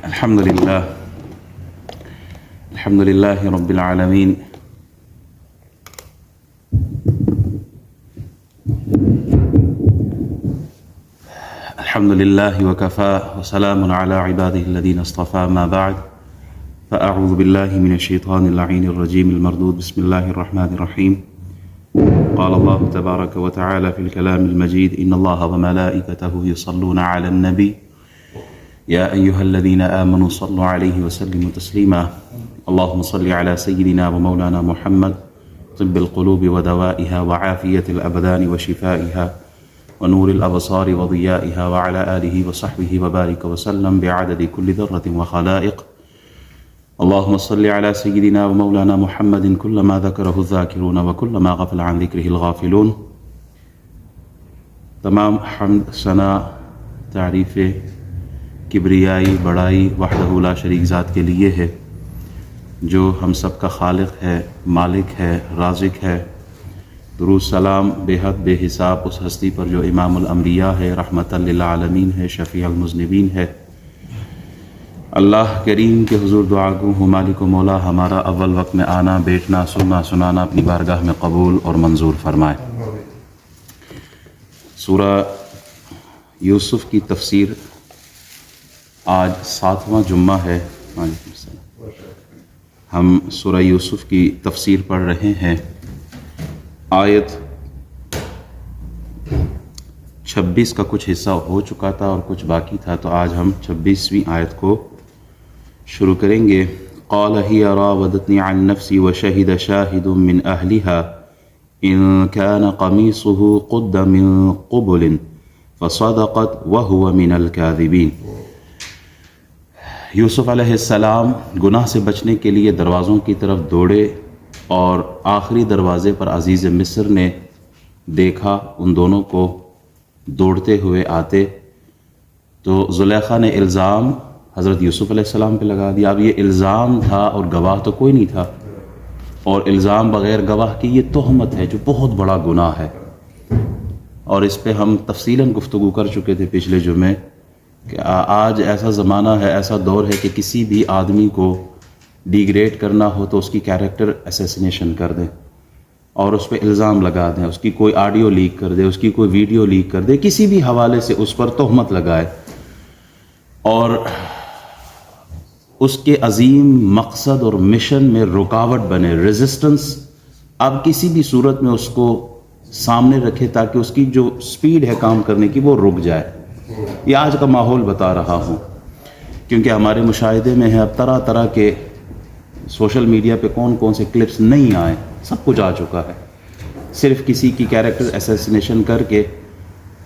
الحمد لله رب العالمين الحمد لله وكفى وسلام على عباده الذين اصطفى ما بعد فأعوذ بالله من الشيطان اللعين الرجيم المردود بسم الله الرحمن الرحيم قال الله تبارك وتعالى في الكلام المجيد إن الله وملائكته يصلون على النبي يا أيها الذين آمنوا صلوا عليه وسلموا تسليما اللهم صل على سيدنا ومولانا محمد طب القلوب ودوائها وعافية الأبدان وشفائها ونور الأبصار وضيائها وعلى آله وصحبه وبارك وسلم بعدد كل ذرة وخلائق اللهم صل على سيدنا ومولانا محمد كلما ذكره الذاكرون وكلما غفل عن ذكره الغافلون. تمام حمد ثنا تعریف کبریائی بڑائی وحدہ لا شریک ذات کے لیے ہے جو ہم سب کا خالق ہے، مالک ہے، رازق ہے. درود سلام بے حد بے حساب اس ہستی پر جو امام الانبیاء ہے، رحمت للعالمین ہے، شفیع المذنبین ہے. اللہ کریم کے حضور دعا گو ہوں مالک و مولا ہمارا اول وقت میں آنا، بیٹھنا، سننا، سنانا اپنی بارگاہ میں قبول اور منظور فرمائے. سورہ یوسف کی تفسیر آج 7واں جمعہ ہے. وعلیکم السلام. ہم سورہ یوسف کی تفسیر پڑھ رہے ہیں. آیت 26 کا کچھ حصہ ہو چکا تھا اور کچھ باقی تھا، تو آج ہم 26ویں آیت کو شروع کریں گے. قال هي راودتني عن نفسي وشهد شاهد من أهلها إن كان قميصه قد من قبل فصدقت وهو من الكاذبين. یوسف علیہ السلام گناہ سے بچنے کے لیے دروازوں کی طرف دوڑے اور آخری دروازے پر عزیز مصر نے دیکھا ان دونوں کو دوڑتے ہوئے آتے، تو زلیخا نے الزام حضرت یوسف علیہ السلام پہ لگا دیا. اب یہ الزام تھا اور گواہ تو کوئی نہیں تھا، اور الزام بغیر گواہ کی یہ تہمت ہے جو بہت بڑا گناہ ہے. اور اس پہ ہم تفصیلاً گفتگو کر چکے تھے پچھلے جمعے کہ آج ایسا زمانہ ہے، ایسا دور ہے کہ کسی بھی آدمی کو ڈیگریڈ کرنا ہو تو اس کی کیریکٹر اسیسینیشن کر دیں اور اس پہ الزام لگا دیں، اس کی کوئی آڈیو لیک کر دے، اس کی کوئی ویڈیو لیک کر دے، کسی بھی حوالے سے اس پر تہمت لگائے اور اس کے عظیم مقصد اور مشن میں رکاوٹ بنے، ریزسٹنس اب کسی بھی صورت میں اس کو سامنے رکھے تاکہ اس کی جو سپیڈ ہے کام کرنے کی وہ رک جائے. یہ آج کا ماحول بتا رہا ہوں کیونکہ ہمارے مشاہدے میں ہے اب طرح طرح کے سوشل میڈیا پہ کون کون سے کلپس نہیں آئے، سب کچھ آ چکا ہے. صرف کسی کی کیریکٹر اسیسینیشن کر کے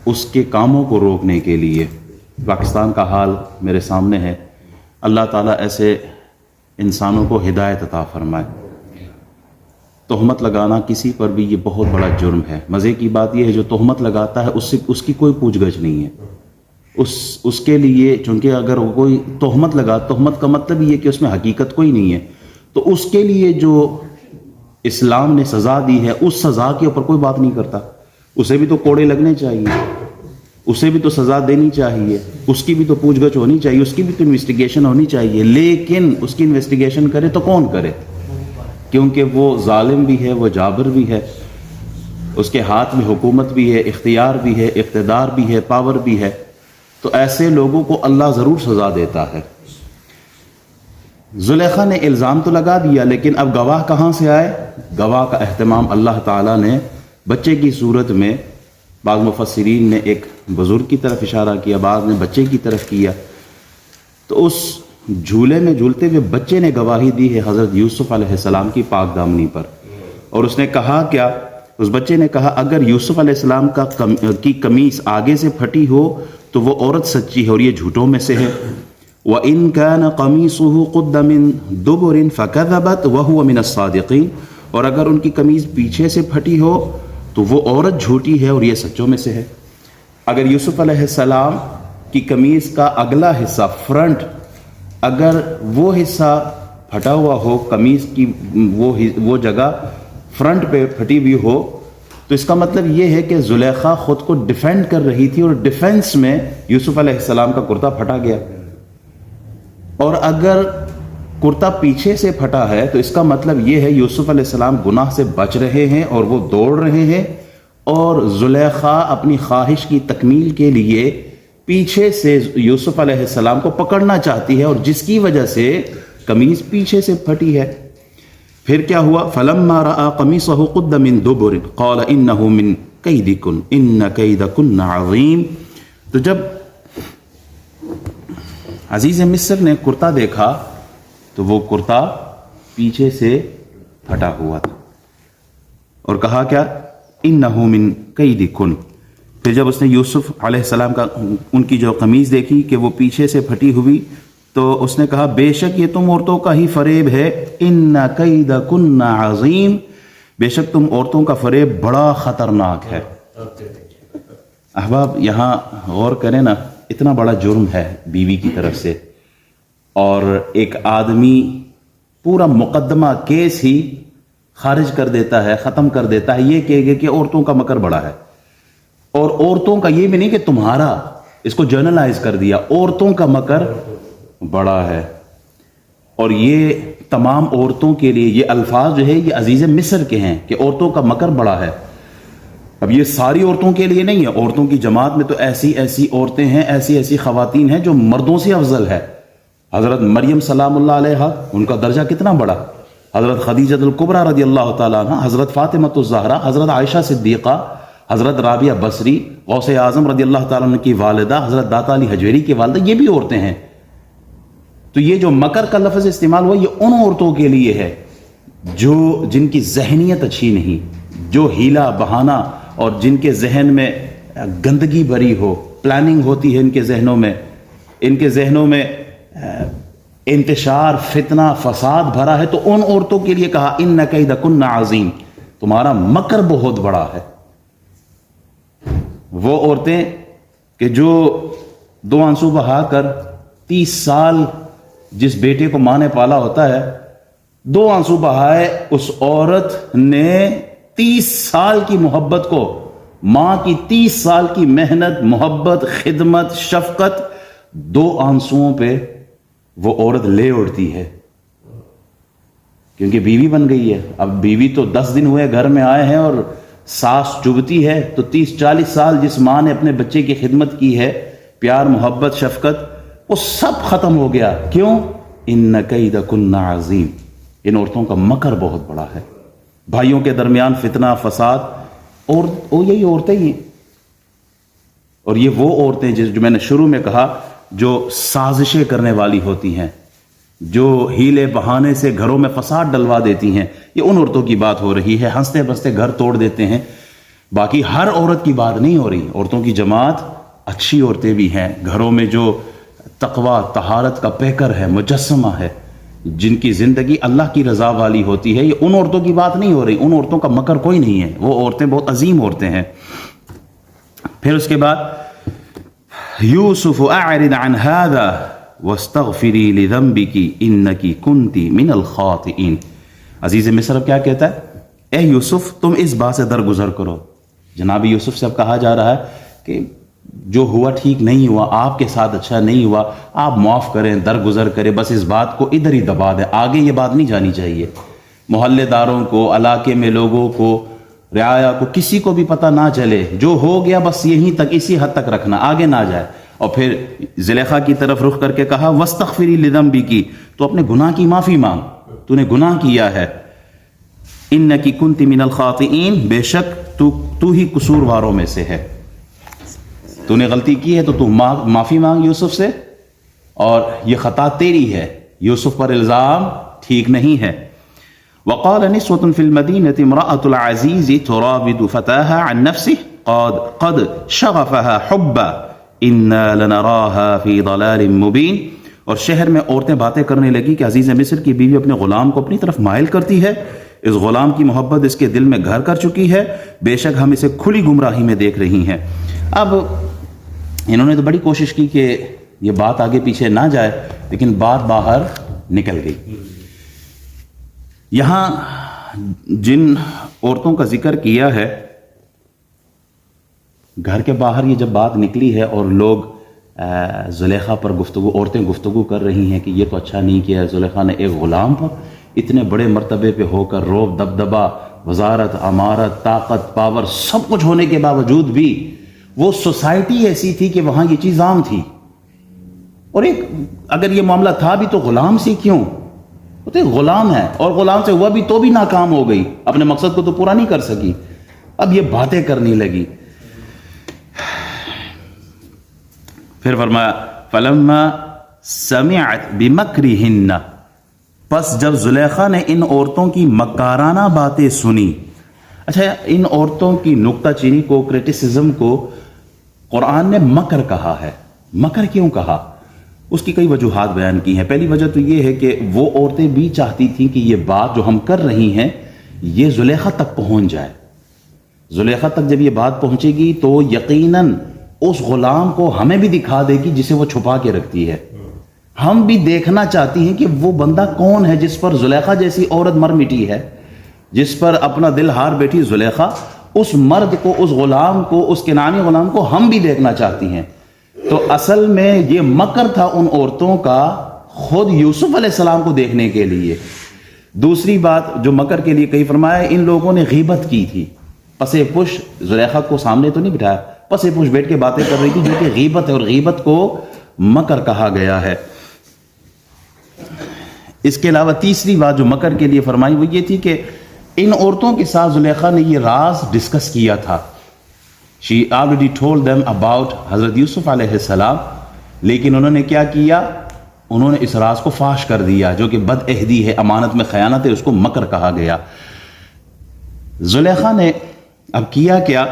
اس کے کاموں کو روکنے کے لیے. پاکستان کا حال میرے سامنے ہے. اللہ تعالیٰ ایسے انسانوں کو ہدایت عطا فرمائے. تہمت لگانا کسی پر بھی یہ بہت بڑا جرم ہے. مزے کی بات یہ ہے جو تہمت لگاتا ہے اس کی کوئی پوچھ گچھ نہیں ہے. اس کے لیے چونکہ اگر وہ کوئی تہمت لگا، تہمت کا مطلب یہ کہ اس میں حقیقت کوئی نہیں ہے، تو اس کے لیے جو اسلام نے سزا دی ہے اس سزا کے اوپر کوئی بات نہیں کرتا. اسے بھی تو کوڑے لگنے چاہیے، اسے بھی تو سزا دینی چاہیے، اس کی بھی تو پوچھ گچھ ہونی چاہیے، اس کی بھی تو انویسٹیگیشن ہونی چاہیے. لیکن اس کی انویسٹیگیشن کرے تو کون کرے؟ کیونکہ وہ ظالم بھی ہے، وہ جابر بھی ہے، اس کے ہاتھ میں حکومت بھی ہے، اختیار بھی ہے، اقتدار بھی ہے، پاور بھی ہے. تو ایسے لوگوں کو اللہ ضرور سزا دیتا ہے. زلیخا نے الزام تو لگا دیا، لیکن اب گواہ کہاں سے آئے؟ گواہ کا اہتمام اللہ تعالیٰ نے بچے کی صورت میں، بعض مفسرین نے ایک بزرگ کی طرف اشارہ کیا، بعض نے بچے کی طرف کیا. تو اس جھولے میں جھولتے ہوئے بچے نے گواہی دی ہے حضرت یوسف علیہ السلام کی پاک دامنی پر. اور اس نے کہا کیا؟ اس بچے نے کہا اگر یوسف علیہ السلام کی قمیص آگے سے پھٹی ہو تو وہ عورت سچی ہے اور یہ جھوٹوں میں سے ہے. وَإِن كَانَ قَمِيصُهُ قُدَّ مِن دُبُرٍ فَكَذَبَتْ وَهُوَ مِنَ الصَّادِقِينَ. اور اگر ان کی قمیص پیچھے سے پھٹی ہو تو وہ عورت جھوٹی ہے اور یہ سچوں میں سے ہے. اگر یوسف علیہ السلام کی قمیص کا اگلا حصہ فرنٹ، اگر وہ حصہ پھٹا ہوا ہو، قمیص کی وہ جگہ فرنٹ پہ پھٹی ہوئی ہو، تو اس کا مطلب یہ ہے کہ زلیخا خود کو ڈیفینڈ کر رہی تھی اور ڈیفینس میں یوسف علیہ السلام کا کرتا پھٹا گیا. اور اگر کرتا پیچھے سے پھٹا ہے تو اس کا مطلب یہ ہے یوسف علیہ السلام گناہ سے بچ رہے ہیں اور وہ دوڑ رہے ہیں، اور زلیخا اپنی خواہش کی تکمیل کے لیے پیچھے سے یوسف علیہ السلام کو پکڑنا چاہتی ہے، اور جس کی وجہ سے قمیص پیچھے سے پھٹی ہے۔ پھر کیا ہوا؟ فَلَمَّا رَأَىٰ قَمِيصَهُ قُدَّ مِن دُبُرٍ قَالَ إِنَّهُ مِن كَيْدِكُنَّ إِنَّ كَيْدَكُنَّ عَظِيمٌ۔ تو جب عزیز مصر نے کرتا دیکھا تو وہ کرتا پیچھے سے پھٹا ہوا تھا، اور کہا کیا؟ إِنَّهُ مِن كَيْدِكُنَّ۔ پھر جب اس نے یوسف علیہ السلام کا ان کی جو قمیض دیکھی کہ وہ پیچھے سے پھٹی ہوئی، تو اس نے کہا بے شک یہ تم عورتوں کا ہی فریب ہے، ان کیدکن عظیم، بے شک تم عورتوں کا فریب بڑا خطرناک ہے۔ احباب یہاں غور کریں نا، اتنا بڑا جرم ہے بیوی کی طرف سے، اور ایک آدمی پورا مقدمہ کیس ہی خارج کر دیتا ہے، ختم کر دیتا ہے، یہ کہے گا کہ عورتوں کا مکر بڑا ہے، اور عورتوں کا یہ بھی نہیں کہ تمہارا، اس کو جرنلائز کر دیا، عورتوں کا مکر بڑا ہے۔ اور یہ تمام عورتوں کے لیے یہ الفاظ جو ہے یہ عزیز مصر کے ہیں کہ عورتوں کا مکر بڑا ہے۔ اب یہ ساری عورتوں کے لیے نہیں ہے، عورتوں کی جماعت میں تو ایسی ایسی عورتیں ہیں، ایسی ایسی خواتین ہیں جو مردوں سے افضل ہے۔ حضرت مریم سلام اللہ علیہا، ان کا درجہ کتنا بڑا، حضرت خدیجہ الکبریٰ رضی اللہ تعالیٰ عنہ، حضرت فاطمۃ الزہرا، حضرت عائشہ صدیقہ، حضرت رابعہ بصری، غوث اعظم رضی اللہ تعالیٰ عنہ کی والدہ، حضرت داتا علی حجویری کی والدہ، یہ بھی عورتیں ہیں۔ تو یہ جو مکر کا لفظ استعمال ہوا یہ ان عورتوں کے لیے ہے جو جن کی ذہنیت اچھی نہیں، جو ہیلا بہانہ اور جن کے ذہن میں گندگی بھری ہو، پلاننگ ہوتی ہے ان کے ذہنوں میں انتشار، فتنہ، فساد بھرا ہے، تو ان عورتوں کے لیے کہا ان کیدکن عظیم، تمہارا مکر بہت بڑا ہے۔ وہ عورتیں کہ جو دو آنسو بہا کر 30 سال جس بیٹے کو ماں نے پالا ہوتا ہے، 2 آنسو بہائے اس عورت نے 30 سال کی محبت کو، ماں کی 30 سال کی محنت، محبت، خدمت، شفقت، 2 آنسوؤں پہ وہ عورت لے اڑتی ہے، کیونکہ بیوی بن گئی ہے۔ اب بیوی تو 10 دن ہوئے گھر میں آئے ہیں اور ساس چبھتی ہے، تو 30-40 سال جس ماں نے اپنے بچے کی خدمت کی ہے، پیار، محبت، شفقت، وہ سب ختم ہو گیا۔ کیوں؟ ان کیدکن عظیم، ان عورتوں کا مکر بہت بڑا ہے۔ بھائیوں کے درمیان فتنہ، فساد، اور یہی عورتیں ہی ہیں، اور یہ وہ عورتیں جو میں نے شروع میں کہا جو سازشیں کرنے والی ہوتی ہیں، جو ہیلے بہانے سے گھروں میں فساد ڈلوا دیتی ہیں، یہ ان عورتوں کی بات ہو رہی ہے۔ ہنستے بستے گھر توڑ دیتے ہیں، باقی ہر عورت کی بات نہیں ہو رہی۔ عورتوں کی جماعت اچھی عورتیں بھی ہیں، گھروں میں جو تقوی، طہارت کا پیکر ہے، مجسمہ ہے، جن کی زندگی اللہ کی رضا والی ہوتی ہے، یہ ان عورتوں کی بات نہیں ہو رہی۔ ان عورتوں کا مکر کوئی نہیں ہے، وہ عورتیں بہت عظیم عورتیں ہیں۔ پھر اس کے بعد یوسف اعرض عن هذا واستغفری لذنبک انک کنت من الخاطئین۔ عزیز مصر اب کیا کہتا ہے؟ اے یوسف تم اس بات سے درگزر کرو۔ جناب یوسف سے اب کہا جا رہا ہے کہ جو ہوا ٹھیک نہیں ہوا، آپ کے ساتھ اچھا نہیں ہوا، آپ معاف کریں، درگزر کریں، بس اس بات کو ادھر ہی دبا دیں، آگے یہ بات نہیں جانی چاہیے۔ محلے داروں کو، علاقے میں لوگوں کو، رعایا کو، کسی کو بھی پتہ نہ چلے، جو ہو گیا بس یہیں تک، اسی حد تک رکھنا، آگے نہ جائے۔ اور پھر زلیخا کی طرف رخ کر کے کہا وَاسْتَغْفِرِي لِذَنْبِكِ، تو اپنے گناہ کی معافی مانگ، تو نے گناہ کیا ہے۔ اِنَّكِ كُنْتِ مِنَ الْخَاطِئِينَ، بے شک تو ہی قصورواروں میں سے ہے، تو نے غلطی کی ہے تو معافی مانگ یوسف سے، اور یہ خطا تیری ہے، یوسف پر الزام ٹھیک نہیں ہے۔ وقال نسوة في المدينة امرأة العزيز تراود فتاها عن نفسه قد شغفها حبا إنا لنراها في ضلال مبين۔ اور شہر میں عورتیں باتیں کرنے لگی کہ عزیز مصر کی بیوی اپنے غلام کو اپنی طرف مائل کرتی ہے، اس غلام کی محبت اس کے دل میں گھر کر چکی ہے، بے شک ہم اسے کھلی گمراہی میں دیکھ رہی ہیں۔ اب انہوں نے تو بڑی کوشش کی کہ یہ بات آگے پیچھے نہ جائے، لیکن بات باہر نکل گئی۔ یہاں جن عورتوں کا ذکر کیا ہے، گھر کے باہر یہ جب بات نکلی ہے اور لوگ زلیخا پر عورتیں گفتگو کر رہی ہیں کہ یہ تو اچھا نہیں کیا ہے. زلیخا نے ایک غلام پر اتنے بڑے مرتبے پہ ہو کر رعب، دبدبا، وزارت، امارت، طاقت، پاور سب کچھ ہونے کے باوجود بھی وہ سوسائٹی ایسی تھی کہ وہاں یہ چیز عام تھی. اور ایک اگر یہ معاملہ تھا بھی تو غلام سے کیوں؟ وہ تو ایک غلام ہے اور غلام سے ہوا بھی تو بھی ناکام ہو گئی، اپنے مقصد کو تو پورا نہیں کر سکی. اب یہ باتیں کرنے لگی. پھر فرمایا فلما سمعت بمکرہن، پس جب زلیخا نے ان عورتوں کی مکارانہ باتیں سنی. اچھا، ان عورتوں کی نکتہ چینی کو، کرٹیسزم کو قرآن نے مکر کہا ہے. مکر کیوں کہا؟ اس کی کئی وجوہات بیان کی ہیں. پہلی وجہ تو یہ ہے کہ وہ عورتیں بھی چاہتی تھیں کہ یہ بات جو ہم کر رہی ہیں یہ زلیخا تک پہنچ جائے. زلیخا تک جب یہ بات پہنچے گی تو یقیناً اس غلام کو ہمیں بھی دکھا دے گی جسے وہ چھپا کے رکھتی ہے. ہم بھی دیکھنا چاہتی ہیں کہ وہ بندہ کون ہے جس پر زلیخا جیسی عورت مر مٹی ہے، جس پر اپنا دل ہار بیٹھی زلیخا. اس مرد کو، اس غلام کو، اس کنعانی غلام کو ہم بھی دیکھنا چاہتی ہیں. تو اصل میں یہ مکر تھا ان عورتوں کا خود یوسف علیہ السلام کو دیکھنے کے لیے. دوسری بات جو مکر کے لیے کہی، فرمایا ان لوگوں نے غیبت کی تھی. پسے پش زلیخا کو سامنے تو نہیں بٹھایا، پسے پش بیٹھ کے باتیں کر رہی تھی، جو کہ غیبت ہے، اور غیبت کو مکر کہا گیا ہے. اس کے علاوہ تیسری بات جو مکر کے لیے فرمائی وہ یہ تھی کہ ان عورتوں کے ساتھ زلیخا نے یہ راز ڈسکس کیا تھا. She already told them about حضرت یوسف علیہ السلام، لیکن انہوں نے کیا کیا؟ انہوں نے اس راز کو فاش کر دیا، جو کہ بد عہدی ہے، امانت میں خیانت ہے، اس کو مکر کہا گیا. زلیخا نے اب کیا کیا؟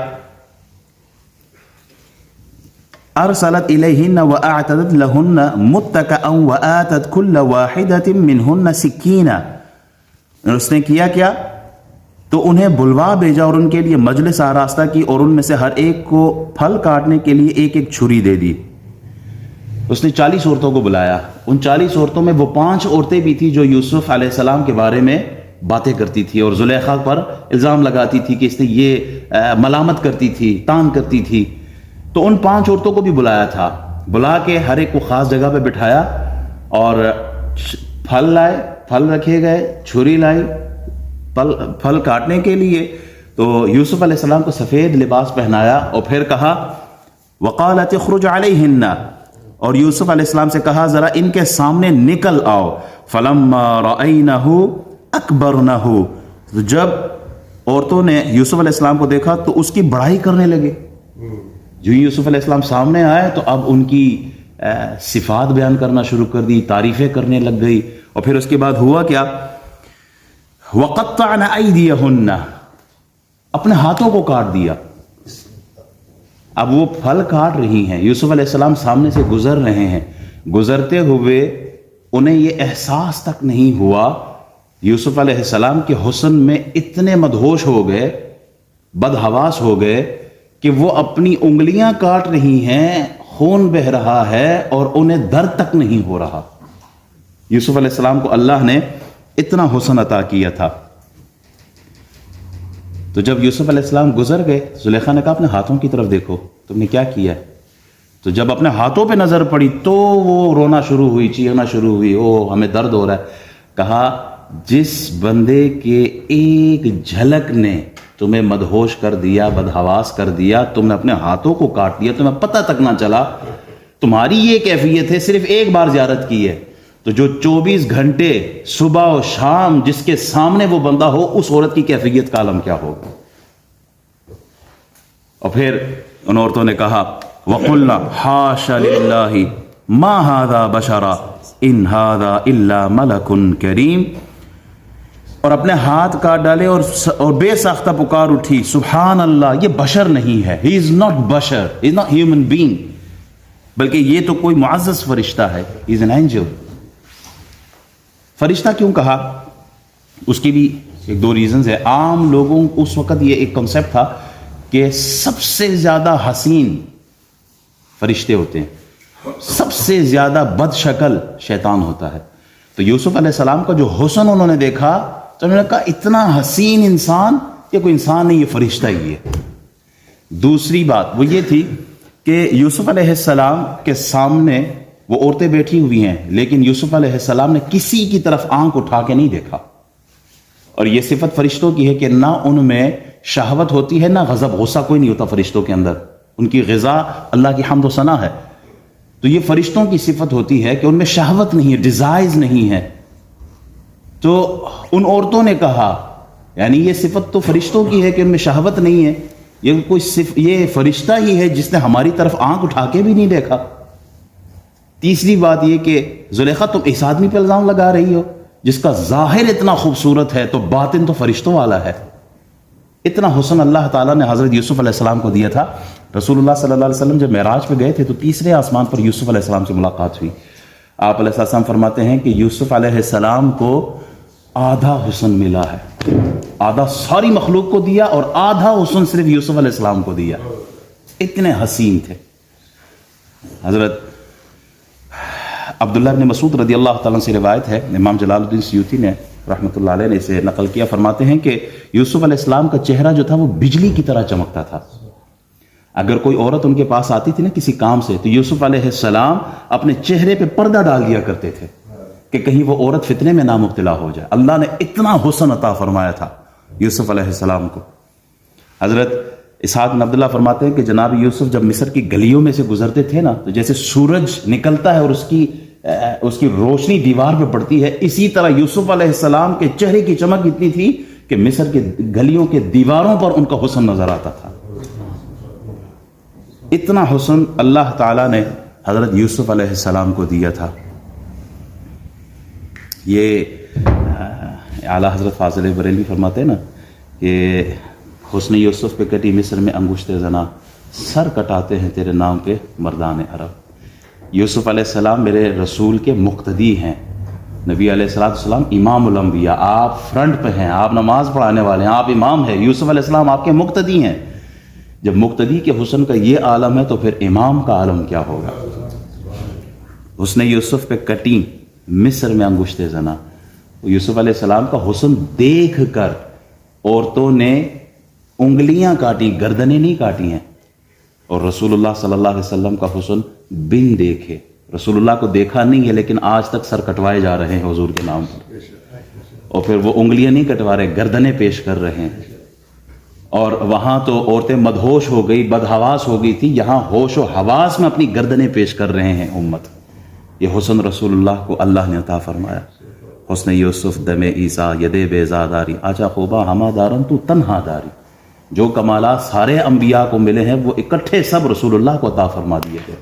ارسلت الیہن واعتدت لہن متکئا وآتت کل واحدۃ منہن سکینہ. اس نے کیا کیا؟ تو انہیں بلوا بھیجا اور ان کے لیے مجلس آراستہ کی، اور ان میں سے ہر ایک کو پھل کاٹنے کے لیے ایک ایک چھری دے دی. اس نے 40 عورتوں کو بلایا. ان 40 عورتوں میں وہ 5 عورتیں بھی تھی جو یوسف علیہ السلام کے بارے میں باتیں کرتی تھی اور زلیخا پر الزام لگاتی تھی کہ اس نے یہ ملامت کرتی تھی، تان کرتی تھی. تو ان 5 عورتوں کو بھی بلایا تھا. بلا کے ہر ایک کو خاص جگہ پہ بٹھایا اور پھل لائے، پھل رکھے گئے، چھری لائی پھل کاٹنے کے لیے. تو یوسف علیہ السلام کو سفید لباس پہنایا اور پھر کہا وقالت اخرج علیہن، اور یوسف علیہ السلام سے کہا ذرا ان کے سامنے نکل آؤ. فلما رأینہ اکبرنہ، جب عورتوں نے یوسف علیہ السلام کو دیکھا تو اس کی بڑائی کرنے لگے. جو یوسف علیہ السلام سامنے آئے تو اب ان کی صفات بیان کرنا شروع کر دی، تعریفیں کرنے لگ گئی. اور پھر اس کے بعد ہوا کیا؟ وَقَطَّعْنَ أَيْدِيَهُنَّ، اپنے ہاتھوں کو کاٹ دیا. اب وہ پھل کاٹ رہی ہیں، یوسف علیہ السلام سامنے سے گزر رہے ہیں. گزرتے ہوئے انہیں یہ احساس تک نہیں ہوا، یوسف علیہ السلام کے حسن میں اتنے مدہوش ہو گئے، بدحواس ہو گئے کہ وہ اپنی انگلیاں کاٹ رہی ہیں، خون بہہ رہا ہے اور انہیں درد تک نہیں ہو رہا. یوسف علیہ السلام کو اللہ نے اتنا حسن عطا کیا تھا. تو جب یوسف علیہ السلام گزر گئے، زلیخا نے کہا اپنے ہاتھوں کی طرف دیکھو، تم نے کیا کیا ہے؟ تو جب اپنے ہاتھوں پہ نظر پڑی تو وہ رونا شروع ہوئی، چیخنا شروع ہوئی، او ہمیں درد ہو رہا ہے. کہا جس بندے کے ایک جھلک نے تمہیں مدہوش کر دیا، بدحواس کر دیا، تم نے اپنے ہاتھوں کو کاٹ دیا، تمہیں پتہ تک نہ چلا، تمہاری یہ کیفیت ہے، صرف ایک بار زیارت کی ہے. تو جو 24 گھنٹے صبح و شام جس کے سامنے وہ بندہ ہو، اس عورت کی کیفیت کا عالم کیا ہوگا. اور پھر ان عورتوں نے کہا وَقُلْنَا حَاشَ لِلَّهِ مَا هَذَا بَشَرًا إِنْ هَذَا إِلَّا مَلَكٌ كَرِيمٌ، اور اپنے ہاتھ کاٹ ڈالے اور بے ساختہ پکار اٹھی سبحان اللہ، یہ بشر نہیں ہے، he is not بشر، he is not human being، بلکہ یہ تو کوئی معزز فرشتہ ہے، he is an angel. فرشتہ کیوں کہا؟ اس کی بھی ایک دو ریزنز ہے. عام لوگوں اس وقت یہ ایک کنسیپٹ تھا کہ سب سے زیادہ حسین فرشتے ہوتے ہیں، سب سے زیادہ بد شکل شیطان ہوتا ہے. تو یوسف علیہ السلام کا جو حسن انہوں نے دیکھا تو انہوں نے کہا اتنا حسین انسان، یہ کوئی انسان نہیں، یہ فرشتہ ہی ہے. دوسری بات وہ یہ تھی کہ یوسف علیہ السلام کے سامنے وہ عورتیں بیٹھی ہوئی ہیں، لیکن یوسف علیہ السلام نے کسی کی طرف آنکھ اٹھا کے نہیں دیکھا. اور یہ صفت فرشتوں کی ہے کہ نہ ان میں شہوت ہوتی ہے، نہ غضب، غصہ کوئی نہیں ہوتا فرشتوں کے اندر. ان کی غذا اللہ کی حمد و ثنا ہے. تو یہ فرشتوں کی صفت ہوتی ہے کہ ان میں شہوت نہیں ہے، ڈیزائرز نہیں ہے. تو ان عورتوں نے کہا، یعنی یہ صفت تو فرشتوں کی ہے کہ ان میں شہوت نہیں ہے، یہ فرشتہ ہی ہے جس نے ہماری طرف آنکھ اٹھا کے بھی نہیں دیکھا. تیسری بات یہ کہ زلیخا تم اس آدمی پہ الزام لگا رہی ہو جس کا ظاہر اتنا خوبصورت ہے تو باطن تو فرشتوں والا ہے. اتنا حسن اللہ تعالیٰ نے حضرت یوسف علیہ السلام کو دیا تھا. رسول اللہ صلی اللہ علیہ وسلم جب معراج پہ گئے تھے تو تیسرے آسمان پر یوسف علیہ السلام سے ملاقات ہوئی. آپ علیہ السلام فرماتے ہیں کہ یوسف علیہ السلام کو آدھا حسن ملا ہے، آدھا ساری مخلوق کو دیا اور آدھا حسن صرف یوسف علیہ السلام کو دیا. اتنے حسین تھے. حضرت عبداللہ بن مسعود رضی اللہ تعالیٰ سے روایت ہے، امام جلال الدین سیوطی نے رحمۃ اللہ علیہ نے اسے نقل کیا. فرماتے ہیں کہ یوسف علیہ السلام کا چہرہ جو تھا وہ بجلی کی طرح چمکتا تھا. اگر کوئی عورت ان کے پاس آتی تھی نا کسی کام سے تو یوسف علیہ السلام اپنے چہرے پہ پردہ ڈال دیا کرتے تھے کہ کہیں وہ عورت فتنے میں نہ مبتلا ہو جائے. اللہ نے اتنا حسن عطا فرمایا تھا یوسف علیہ السلام کو. حضرت اسحاق بن عبداللہ فرماتے ہیں کہ جناب یوسف جب مصر کی گلیوں میں سے گزرتے تھے نا تو جیسے سورج نکلتا ہے اور اس کی روشنی دیوار پہ پڑتی ہے، اسی طرح یوسف علیہ السلام کے چہرے کی چمک اتنی تھی کہ مصر کے گلیوں کے دیواروں پر ان کا حسن نظر آتا تھا. اتنا حسن اللہ تعالیٰ نے حضرت یوسف علیہ السلام کو دیا تھا. یہ اعلیٰ حضرت فاضل بریلوی فرماتے ہیں نا کہ حسن یوسف پہ کٹی مصر میں انگشت زنا، سر کٹاتے ہیں تیرے نام پہ مردان عرب. یوسف علیہ السلام میرے رسول کے مقتدی ہیں. نبی علیہ السلام امام الانبیاء، آپ فرنٹ پہ ہیں، آپ نماز پڑھانے والے ہیں، آپ امام ہیں. یوسف علیہ السلام آپ کے مقتدی ہیں. جب مقتدی کے حسن کا یہ عالم ہے تو پھر امام کا عالم کیا ہوگا. حسن یوسف پہ کٹی مصر میں انگشت زنا. یوسف علیہ السلام کا حسن دیکھ کر عورتوں نے انگلیاں کاٹی، گردنیں نہیں کاٹی ہیں. اور رسول اللہ صلی اللہ علیہ وسلم کا حسن بن دیکھے، رسول اللہ کو دیکھا نہیں ہے لیکن آج تک سر کٹوائے جا رہے ہیں حضور کے نام پر. اور پھر وہ انگلیاں نہیں کٹوا رہے، گردنیں پیش کر رہے ہیں. اور وہاں تو عورتیں مدہوش ہو گئی، بدحواس ہو گئی تھی، یہاں ہوش و حواس میں اپنی گردنیں پیش کر رہے ہیں امت. یہ حسن رسول اللہ کو اللہ نے عطا فرمایا. حسن یوسف دم عیسیٰ یدے بیزاداری آجا خوبا ہما دارن تو تنہا داری. جو کمالات سارے انبیاء کو ملے ہیں وہ اکٹھے سب رسول اللہ کو عطا فرما دیے گئے.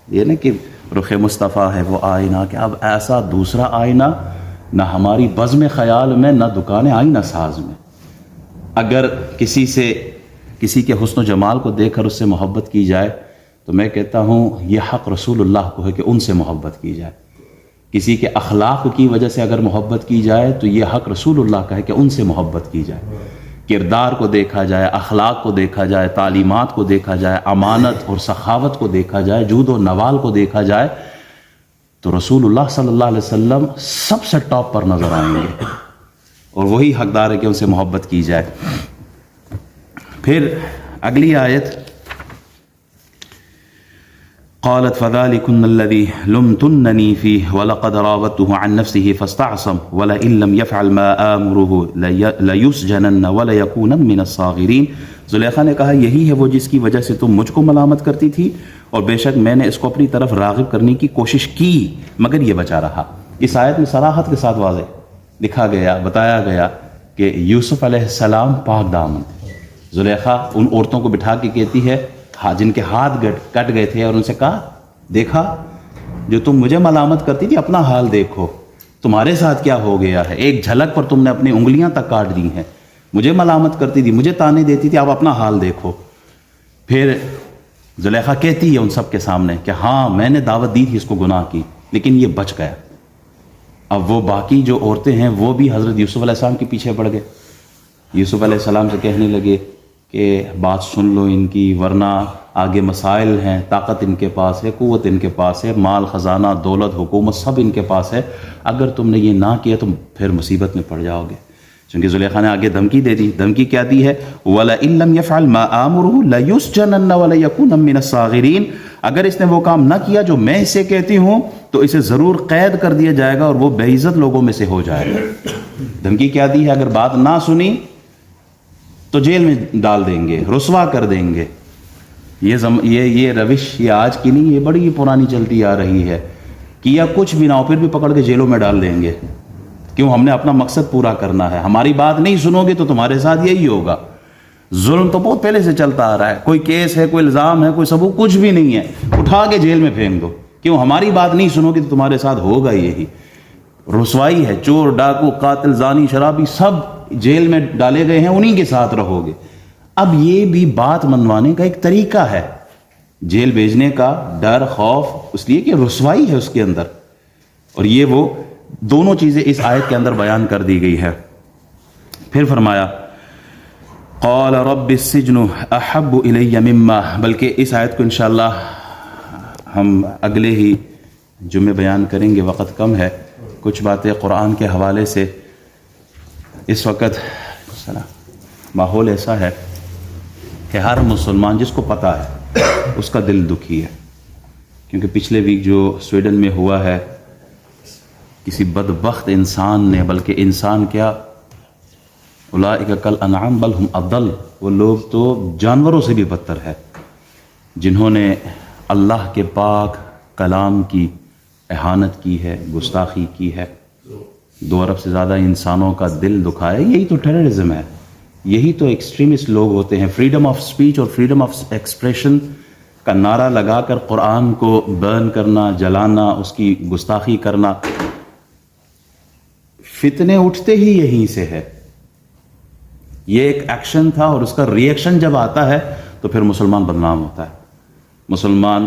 یہ نہیں کہ رخ مصطفیٰ ہے وہ آئینہ، کہ اب ایسا دوسرا آئینہ نہ ہماری بزم خیال میں، نہ دکان آئینہ ساز میں. اگر کسی کے حسن و جمال کو دیکھ کر اس سے محبت کی جائے تو میں کہتا ہوں یہ حق رسول اللہ کو ہے کہ ان سے محبت کی جائے. کسی کے اخلاق کی وجہ سے اگر محبت کی جائے تو یہ حق رسول اللہ کا ہے کہ ان سے محبت کی جائے. کردار کو دیکھا جائے، اخلاق کو دیکھا جائے، تعلیمات کو دیکھا جائے، امانت اور سخاوت کو دیکھا جائے، جود و نوال کو دیکھا جائے تو رسول اللہ صلی اللہ علیہ وسلم سب سے ٹاپ پر نظر آئیں گے اور وہی حقدار ہے کہ ان سے محبت کی جائے. پھر اگلی آیت قالت فذلكن الذي لمتنني فيه ولقد راودته عن نفسه فاستعصم ولئن لم يفعل ما آمره ليسجنن وليكونن من الصاغرين. زلیخا نے کہا یہی ہے وہ جس کی وجہ سے تم مجھ کو ملامت کرتی تھی اور بے شک میں نے اس کو اپنی طرف راغب کرنے کی کوشش کی مگر یہ بچا رہا. اس آیت میں صراحت کے ساتھ واضح لکھا گیا، بتایا گیا کہ یوسف علیہ السلام پاک دامن. زلیخا ان عورتوں کو بٹھا کے کہتی ہے جن کے ہاتھ کٹ گئے تھے اور ان سے کہا دیکھا جو تم مجھے ملامت کرتی تھی اپنا حال دیکھو، تمہارے ساتھ کیا ہو گیا ہے. ایک جھلک پر تم نے اپنی انگلیاں تک کاٹ دی ہیں. مجھے ملامت کرتی تھی، مجھے تانے دیتی تھی، اب اپنا حال دیکھو. پھر زلیخا کہتی ہے ان سب کے سامنے کہ ہاں میں نے دعوت دی تھی اس کو گناہ کی لیکن یہ بچ گیا. اب وہ باقی جو عورتیں ہیں وہ بھی حضرت یوسف علیہ السلام کے پیچھے پڑ گئے. یوسف علیہ السلام سے کہنے لگے کہ بات سن لو ان کی ورنہ آگے مسائل ہیں، طاقت ان کے پاس ہے، قوت ان کے پاس ہے، مال خزانہ دولت حکومت سب ان کے پاس ہے. اگر تم نے یہ نہ کیا تو پھر مصیبت میں پڑ جاؤ گے. چونکہ زلیخا نے آگے دھمکی دے دی. دھمکی کیا دی ہے؟ وَلَئِن لَّمْ يَفْعَلْ مَا آمُرُهُ لَيُسْجَنَنَّ وَلَيَكُونَ مِنَ الصَّاغِرِينَ. اگر اس نے وہ کام نہ کیا جو میں اسے کہتی ہوں تو اسے ضرور قید کر دیا جائے گا اور وہ بے عزت لوگوں میں سے ہو جائے گا. دھمکی کیا دی ہے؟ اگر بات نہ سنی تو جیل میں ڈال دیں گے، رسوا کر دیں گے. یہ روش یہ آج کی نہیں، یہ بڑی پرانی چلتی آ رہی ہے. کیا کچھ بھی نہ ہو پھر بھی پکڑ کے جیلوں میں ڈال دیں گے. کیوں؟ ہم نے اپنا مقصد پورا کرنا ہے. ہماری بات نہیں سنو گے تو تمہارے ساتھ یہی ہوگا. ظلم تو بہت پہلے سے چلتا آ رہا ہے. کوئی کیس ہے، کوئی الزام ہے، کوئی ثبوت کچھ بھی نہیں ہے، اٹھا کے جیل میں پھینک دو. کیوں؟ ہماری بات نہیں سنو گے تو تمہارے ساتھ ہوگا یہی. رسوائی ہے. چور، ڈاکو، قاتل، زانی، شرابی سب جیل میں ڈالے گئے ہیں، انہی کے ساتھ رہو گے. اب یہ بھی بات منوانے کا ایک طریقہ ہے، جیل بھیجنے کا ڈر، خوف، اس لیے کہ رسوائی ہے اس کے اندر. اور یہ وہ دونوں چیزیں اس آیت کے اندر بیان کر دی گئی ہے. پھر فرمایا قال رب السجن احب الی مما، بلکہ اس آیت کو انشاءاللہ ہم اگلے ہی جمعے بیان کریں گے، وقت کم ہے. کچھ باتیں قرآن کے حوالے سے. اس وقت ماحول ایسا ہے کہ ہر مسلمان جس کو پتہ ہے اس کا دل دکھی ہے. کیونکہ پچھلے ویک جو سویڈن میں ہوا ہے، کسی بدبخت انسان نے، بلکہ انسان کیا، اولئک کالانعام بل ہم اضل، وہ لوگ تو جانوروں سے بھی بدتر ہے، جنہوں نے اللہ کے پاک کلام کی اہانت کی ہے، گستاخی کی ہے. 2 ارب سے زیادہ انسانوں کا دل دکھایا. یہی تو ٹیررزم ہے، یہی تو ایکسٹریمسٹ لوگ ہوتے ہیں. فریڈم آف سپیچ اور فریڈم آف ایکسپریشن کا نعرہ لگا کر قرآن کو برن کرنا، جلانا، اس کی گستاخی کرنا. فتنے اٹھتے ہی یہیں سے ہے. یہ ایک ایکشن تھا اور اس کا ری ایکشن جب آتا ہے تو پھر مسلمان بدنام ہوتا ہے. مسلمان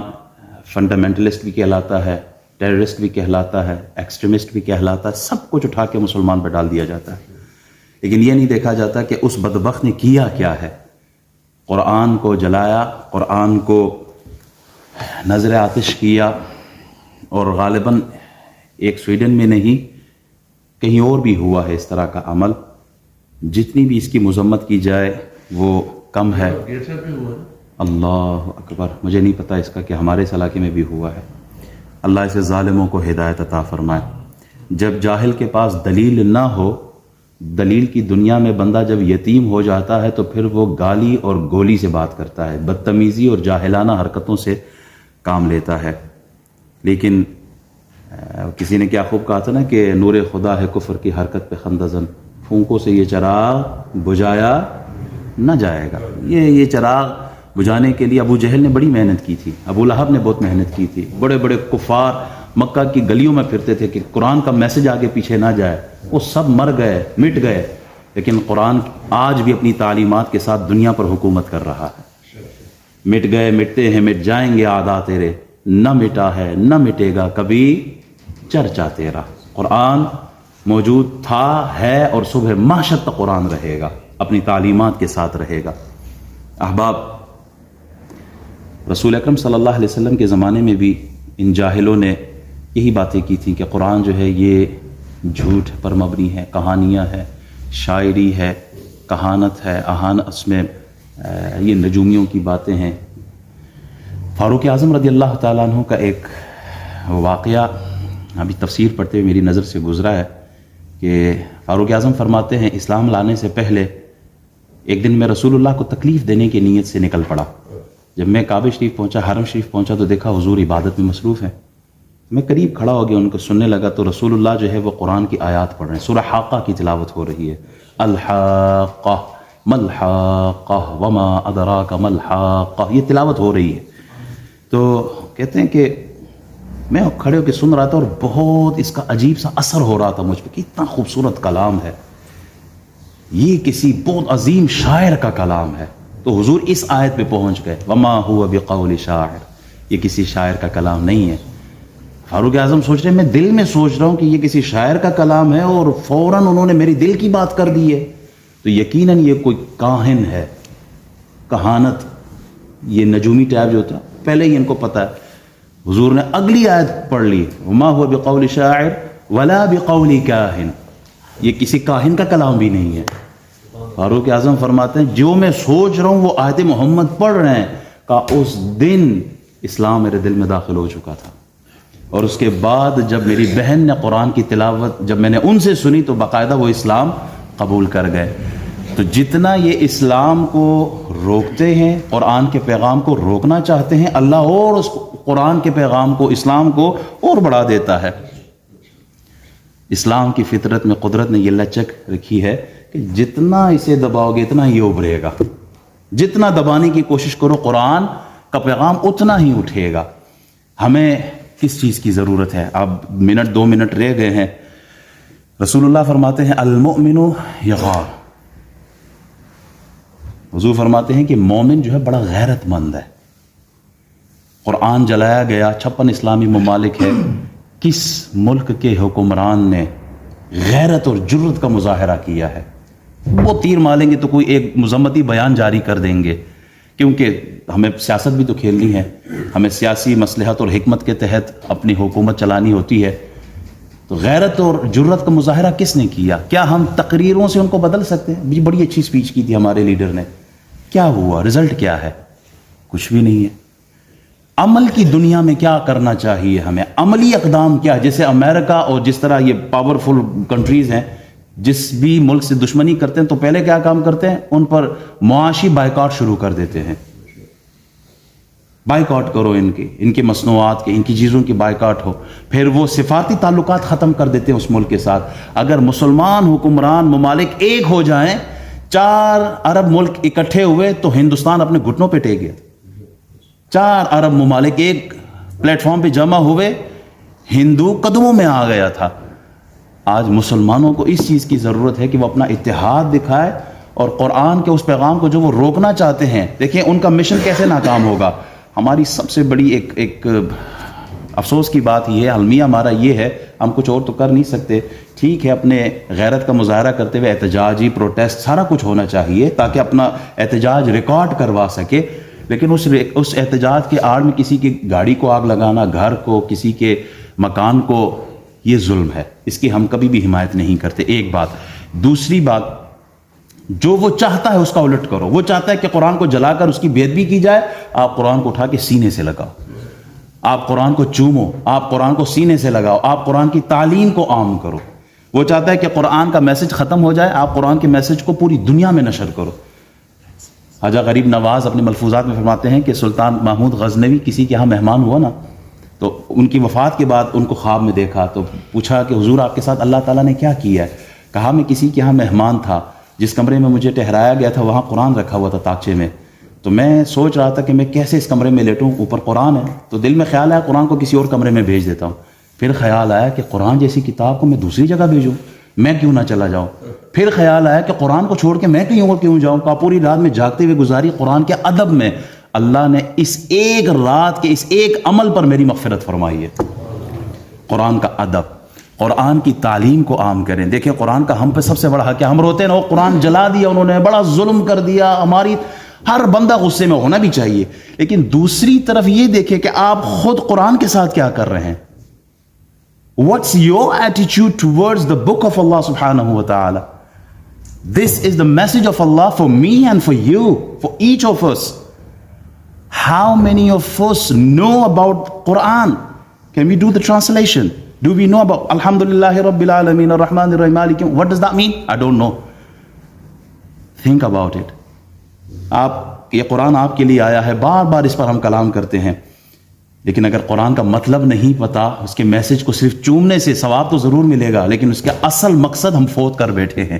فنڈامنٹلسٹ بھی کہلاتا ہے، ٹیررسٹ بھی کہلاتا ہے، ایکسٹریمسٹ بھی کہلاتا ہے. سب کچھ اٹھا کے مسلمان پہ ڈال دیا جاتا ہے. لیکن یہ نہیں دیکھا جاتا کہ اس بدبخت نے کیا کیا ہے. قرآن کو جلایا، قرآن کو نظر آتش کیا. اور غالباً ایک سویڈن میں نہیں، کہیں اور بھی ہوا ہے اس طرح کا عمل. جتنی بھی اس کی مذمت کی جائے وہ کم ہے. اللہ اکبر. مجھے نہیں پتہ اس کا کہ ہمارے اس علاقے میں بھی ہوا ہے. اللہ ایسے ظالموں کو ہدایت عطا فرمائے. جب جاہل کے پاس دلیل نہ ہو، دلیل کی دنیا میں بندہ جب یتیم ہو جاتا ہے تو پھر وہ گالی اور گولی سے بات کرتا ہے، بدتمیزی اور جاہلانہ حرکتوں سے کام لیتا ہے. لیکن کسی نے کیا خوب کہا تھا نا کہ نور خدا ہے کفر کی حرکت پہ خندزن، پھونکوں سے یہ چراغ بجھایا نہ جائے گا. یہ چراغ بجھانے کے لیے ابو جہل نے بڑی محنت کی تھی، ابو لہب نے بہت محنت کی تھی. بڑے بڑے کفار مکہ کی گلیوں میں پھرتے تھے کہ قرآن کا میسج آگے پیچھے نہ جائے. وہ سب مر گئے، مٹ گئے. لیکن قرآن آج بھی اپنی تعلیمات کے ساتھ دنیا پر حکومت کر رہا ہے. مٹ گئے، مٹتے ہیں، مٹ جائیں گے آدھا تیرے، نہ مٹا ہے نہ مٹے گا کبھی چرچا تیرا. قرآن موجود تھا، ہے اور صبح محشر تک قرآن رہے گا، اپنی تعلیمات کے ساتھ رہے گا. احباب، رسول اکرم صلی اللہ علیہ وسلم کے زمانے میں بھی ان جاہلوں نے یہی باتیں کی تھیں کہ قرآن جو ہے یہ جھوٹ پر مبنی ہے، کہانیاں ہے، شاعری ہے، کہانت ہے، اس میں یہ نجومیوں کی باتیں ہیں. فاروق اعظم رضی اللہ تعالیٰ عنہ کا ایک واقعہ ابھی تفسیر پڑھتے ہوئے میری نظر سے گزرا ہے کہ فاروق اعظم فرماتے ہیں اسلام لانے سے پہلے ایک دن میں رسول اللہ کو تکلیف دینے کی نیت سے نکل پڑا. جب میں کعبہ شریف پہنچا، حرم شریف پہنچا تو دیکھا حضور عبادت میں مصروف ہیں. میں قریب کھڑا ہو گیا، ان کو سننے لگا تو رسول اللہ جو ہے وہ قرآن کی آیات پڑھ رہے ہیں. سورہ حاقہ کی تلاوت ہو رہی ہے. الحاقہ ملحاقہ وما ادراک ملحاقہ، یہ تلاوت ہو رہی ہے. تو کہتے ہیں کہ میں کھڑے ہو کے سن رہا تھا اور بہت اس کا عجیب سا اثر ہو رہا تھا مجھ پہ کہ اتنا خوبصورت کلام ہے، یہ کسی بہت عظیم شاعر کا کلام ہے. تو حضور اس آیت پہ پہنچ گئے، وما هو بقول شاعر، یہ کسی شاعر کا کلام نہیں ہے. فاروق اعظم سوچ رہے ہیں، میں دل میں سوچ رہا ہوں کہ یہ کسی شاعر کا کلام ہے اور فوراً انہوں نے میری دل کی بات کر دی ہے، تو یقیناً یہ کوئی کاہن ہے، کہانت، یہ نجومی ٹائپ جو ہوتا ہے پہلے ہی ان کو پتہ ہے. حضور نے اگلی آیت پڑھ لی، وما هو بقول شاعر ولا بقول کاہن. یہ کسی کاہن کا کلام بھی نہیں ہے. فاروق اعظم فرماتے ہیں جو میں سوچ رہا ہوں وہ آیت محمد پڑھ رہے ہیں کہ اس دن اسلام میرے دل میں داخل ہو چکا تھا. اور اس کے بعد جب میری بہن نے قرآن کی تلاوت جب میں نے ان سے سنی تو باقاعدہ وہ اسلام قبول کر گئے. تو جتنا یہ اسلام کو روکتے ہیں، قرآن کے پیغام کو روکنا چاہتے ہیں، اللہ اور اس قرآن کے پیغام کو، اسلام کو اور بڑھا دیتا ہے. اسلام کی فطرت میں قدرت نے یہ لچک رکھی ہے کہ جتنا اسے دباؤ گے اتنا ہی ابھرے گا. جتنا دبانے کی کوشش کرو قرآن کا پیغام اتنا ہی اٹھے گا. ہمیں کس چیز کی ضرورت ہے؟ اب منٹ 2 منٹ رہ گئے ہیں. رسول اللہ فرماتے ہیں المؤمن یغار. حضور فرماتے ہیں کہ مومن جو ہے بڑا غیرت مند ہے. قرآن جلایا گیا، 56 اسلامی ممالک ہے. کس ملک کے حکمران نے غیرت اور جرت کا مظاہرہ کیا ہے؟ وہ تیر ماریں گے تو کوئی ایک مذمتی بیان جاری کر دیں گے، کیونکہ ہمیں سیاست بھی تو کھیلنی ہے، ہمیں سیاسی مصلحت اور حکمت کے تحت اپنی حکومت چلانی ہوتی ہے. تو غیرت اور جرت کا مظاہرہ کس نے کیا؟ کیا ہم تقریروں سے ان کو بدل سکتے ہیں؟ بڑی اچھی سپیچ کی تھی ہمارے لیڈر نے، کیا ہوا؟ رزلٹ کیا ہے؟ کچھ بھی نہیں ہے. عمل کی دنیا میں کیا کرنا چاہیے ہمیں؟ عملی اقدام کیا؟ جیسے امریکہ اور جس طرح یہ پاورفل کنٹریز ہیں، جس بھی ملک سے دشمنی کرتے ہیں تو پہلے کیا کام کرتے ہیں؟ ان پر معاشی بائیکاٹ شروع کر دیتے ہیں. بائیکاٹ کرو ان کی مصنوعات کے، ان کی چیزوں کی بائیکاٹ ہو. پھر وہ سفارتی تعلقات ختم کر دیتے ہیں اس ملک کے ساتھ. اگر مسلمان حکمران ممالک ایک ہو جائیں، 4 عرب ملک اکٹھے ہوئے تو ہندوستان اپنے گھٹنوں پہ ٹیک گیا. 4 عرب ممالک ایک پلیٹ فارم پہ جمع ہوئے، ہندو قدموں میں آ گیا تھا. آج مسلمانوں کو اس چیز کی ضرورت ہے کہ وہ اپنا اتحاد دکھائے اور قرآن کے اس پیغام کو جو وہ روکنا چاہتے ہیں، دیکھیں ان کا مشن کیسے ناکام ہوگا. ہماری سب سے بڑی ایک افسوس کی بات یہ ہے، المیہ ہمارا یہ ہے، ہم کچھ اور تو کر نہیں سکتے. ٹھیک ہے، اپنے غیرت کا مظاہرہ کرتے ہوئے احتجاجی پروٹیسٹ سارا کچھ ہونا چاہیے تاکہ اپنا احتجاج ریکارڈ کروا سکے، لیکن اس احتجاج کے آڑ میں کسی کی گاڑی کو آگ لگانا، گھر کو، کسی کے مکان کو، یہ ظلم ہے. اس کی ہم کبھی بھی حمایت نہیں کرتے. ایک بات. دوسری بات، جو وہ چاہتا ہے اس کا الٹ کرو. وہ چاہتا ہے کہ قرآن کو جلا کر اس کی بے ادبی کی جائے، آپ قرآن کو اٹھا کے سینے سے لگاؤ. آپ قرآن کو چومو، آپ قرآن کو سینے سے لگاؤ، آپ قرآن کی تعلیم کو عام کرو. وہ چاہتا ہے کہ قرآن کا میسج ختم ہو جائے، آپ قرآن کے میسج کو پوری دنیا میں نشر کرو. خواجہ غریب نواز اپنے ملفوظات میں فرماتے ہیں کہ سلطان محمود غزنوی کسی کے ہاں مہمان ہوا نا، تو ان کی وفات کے بعد ان کو خواب میں دیکھا تو پوچھا کہ حضور آپ کے ساتھ اللہ تعالیٰ نے کیا کیا ہے؟ کہا میں کسی کے ہاں مہمان تھا، جس کمرے میں مجھے ٹھہرایا گیا تھا وہاں قرآن رکھا ہوا تھا تاکچے میں، تو میں سوچ رہا تھا کہ میں کیسے اس کمرے میں لیٹوں، اوپر قرآن ہے، تو دل میں خیال آیا قرآن کو کسی اور کمرے میں بھیج دیتا ہوں. پھر خیال آیا کہ قرآن جیسی کتاب کو میں دوسری جگہ بھیجوں، میں کیوں نہ چلا جاؤں. پھر خیال آیا کہ قرآن کو چھوڑ کے میں کہیں اور کیوں جاؤں. کا پوری رات میں جاگتے ہوئے گزاری قرآن کے ادب میں. اللہ نے اس ایک رات کے اس ایک عمل پر میری مغفرت فرمائی ہے. قرآن کا ادب، قرآن کی تعلیم کو عام کریں. دیکھیں قرآن کا ہم پہ سب سے بڑا حق ہے. ہم روتے ہیں نا وہ قرآن جلا دیا انہوں نے، بڑا ظلم کر دیا. ہماری ہر بندہ غصے میں ہونا بھی چاہیے، لیکن دوسری طرف یہ دیکھیں کہ آپ خود قرآن کے ساتھ کیا کر رہے ہیں. What's your attitude towards the book of Allah subhanahu wa ta'ala? This is the message of Allah for me and for you, for each of us. How many of us know about Quran? Can we do the translation? Do we know about Alhamdulillahi Rabbil Alameen Ar-Rahman Ar-Rahim Maliki? What does that mean? I don't know. Think about it. یہ قرآن آپ کے لیے آیا ہے، بار بار اس پر ہم کلام کرتے ہیں، لیکن اگر قرآن کا مطلب نہیں پتا، اس کے میسج کو صرف چومنے سے ثواب تو ضرور ملے گا، لیکن اس کا اصل مقصد ہم فوت کر بیٹھے ہیں.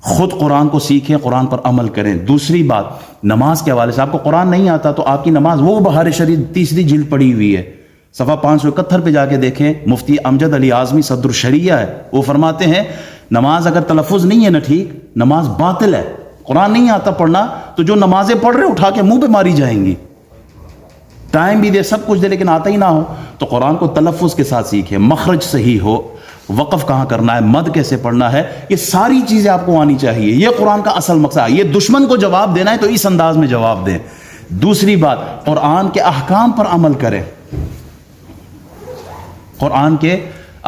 خود قرآن کو سیکھیں، قرآن پر عمل کریں. دوسری بات، نماز کے حوالے سے آپ کو قرآن نہیں آتا تو آپ کی نماز وہ بہار شریف 3 جلد پڑی ہوئی ہے، صفحہ 571 پہ جا کے دیکھیں. مفتی امجد علی اعظمی صدر الشریعہ ہے، وہ فرماتے ہیں نماز اگر تلفظ نہیں ہے نا ٹھیک، نماز باطل ہے. قرآن نہیں آتا پڑھنا تو جو نمازیں پڑھ رہے اٹھا کے منہ پہ ماری جائیں گی. ٹائم بھی دے، سب کچھ دے، لیکن آتا ہی نہ ہو تو قرآن کو تلفظ کے ساتھ سیکھیں. مخرج صحیح ہو، وقف کہاں کرنا ہے، مد کیسے پڑھنا ہے، یہ ساری چیزیں آپ کو آنی چاہیے. یہ قرآن کا اصل مقصد ہے. یہ دشمن کو جواب دینا ہے تو اس انداز میں جواب دیں. دوسری بات، قرآن کے احکام پر عمل کریں. قرآن کے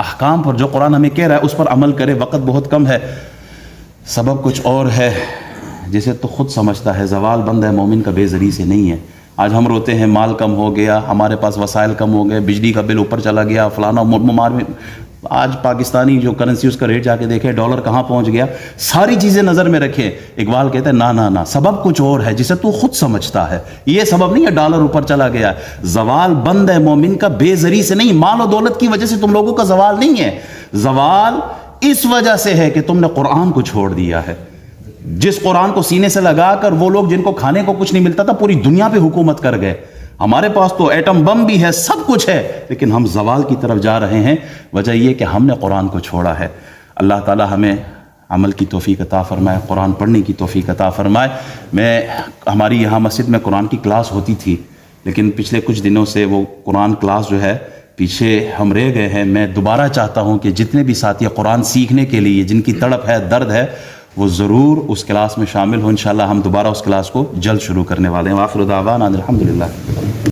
احکام پر جو قرآن ہمیں کہہ رہا ہے اس پر عمل کرے. وقت بہت کم ہے, سبب کچھ اور ہے جسے تو خود سمجھتا ہے. زوال بندہ مومن کا بے زری سے نہیں ہے. آج ہم روتے ہیں مال کم ہو گیا, ہمارے پاس وسائل کم ہو گئے, بجلی کا بل اوپر چلا گیا, فلانا ممار میں. آج پاکستانی جو کرنسی اس کا ریٹ جا کے دیکھیں, ڈالر کہاں پہنچ گیا. ساری چیزیں نظر میں رکھیں. اقبال کہتا ہے نا سبب کچھ اور ہے جسے تو خود سمجھتا ہے. یہ سبب نہیں ہے ڈالر اوپر چلا گیا. زوال بند ہے مومن کا بے زری سے نہیں. مال و دولت کی وجہ سے تم لوگوں کا زوال نہیں ہے. زوال اس وجہ سے ہے کہ تم نے قرآن کو چھوڑ دیا ہے. جس قرآن کو سینے سے لگا کر وہ لوگ جن کو کھانے کو کچھ نہیں ملتا تھا پوری دنیا پہ حکومت کر گئے. ہمارے پاس تو ایٹم بم بھی ہے, سب کچھ ہے, لیکن ہم زوال کی طرف جا رہے ہیں. وجہ یہ کہ ہم نے قرآن کو چھوڑا ہے. اللہ تعالی ہمیں عمل کی توفیق عطا فرمائے, قرآن پڑھنے کی توفیق عطا فرمائے. ہماری یہاں مسجد میں قرآن کی کلاس ہوتی تھی, لیکن پچھلے کچھ دنوں سے وہ قرآن کلاس جو ہے پیچھے ہم رہ گئے ہیں. میں دوبارہ چاہتا ہوں کہ جتنے بھی ساتھی قرآن سیکھنے کے لیے جن کی تڑپ ہے, درد ہے, وہ ضرور اس کلاس میں شامل ہوں. انشاءاللہ ہم دوبارہ اس کلاس کو جلد شروع کرنے والے ہیں. وآخر دعوانا الحمدللہ.